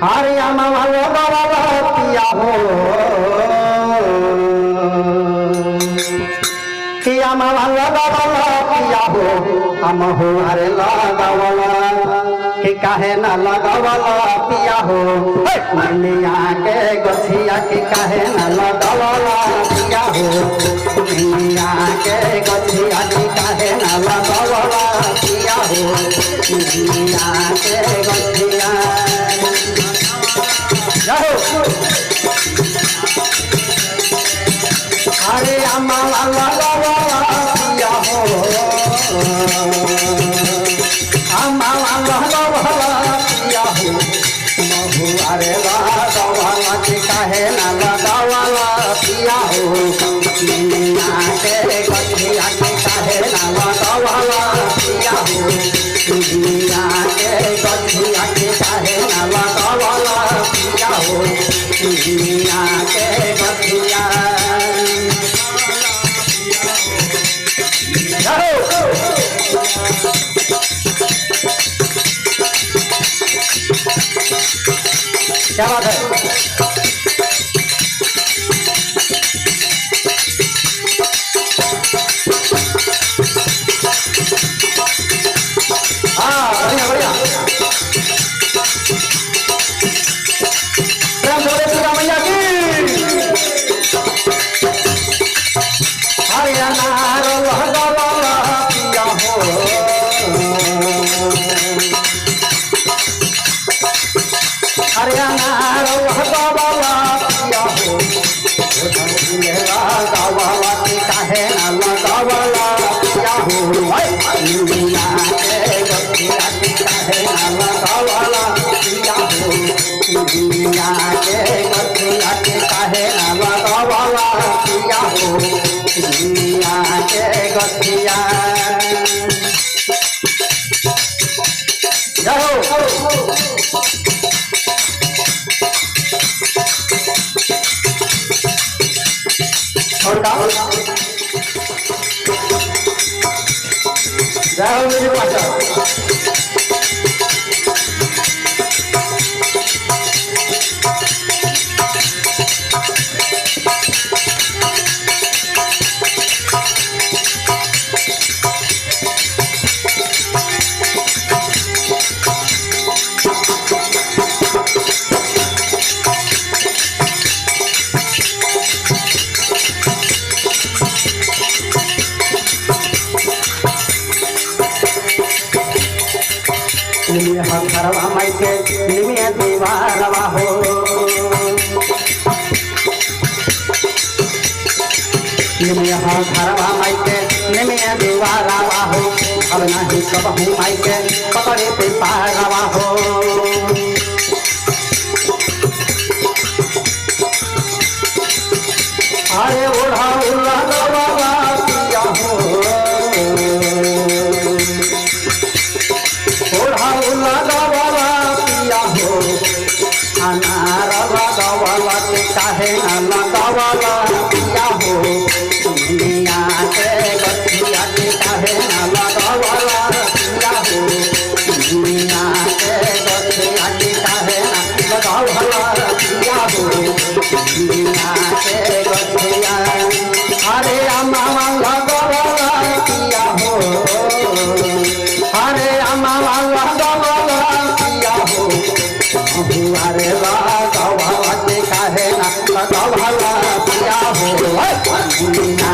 अरे आमा पिया हो कि आमा पिया हो हम हो अरे लगावला कि काहे ना लगावला पिया हो मिलिया के गछिया कि काहे ना लगावला पिया हो मिलिया के गछिया कि काहे ना लगावला पिया हो मिलिया के गछिया अरे अम्मा पिया हो अम्मा पिया हो महू अरे लगावला कि काहे ना लगावला पिया हो मिलिया के गछिया कि काहे ना लगावला पिया हो मिलिया के गछिया कि काहे ना लगावला पिया हो मिलिया के गछिया क्या बात है हाँ बढ़िया बढ़िया प्रेम बोले दुर्गा मैया की हरियाणा लगावला पिया हो हरियाणा लगावला पिया हो लगावला कि काहे ना लगावला पिया हो मिलिया के गछिया कि काहे ना लगावला पिया हो मिलिया के गछिया कि काहे ना लगावला पिया हो मिलिया के गछिया जय हो मेरी माता घरवा माई के निमिया दीवारवा हो निमिया घरवा माई के निमिया दीवारवा हो अब नहीं सब हूँ माई के पकड़े पे पारवा हो अरे ओढ़ा लगावला पिया हो लगावला पिया हो अनार लगावला कि काहे ना लगावला पिया हो मिलिया के गछिया कि काहे ना लगावला पिया हो मिलिया के गछिया कि काहे ना लगावला पिया हो मिलिया के गछिया अरे अम्मा लगावला पिया हो अरे अम्मा लगावला पिया हो अरे लगावला कि काहे ना लगावला पिया हो मिलिया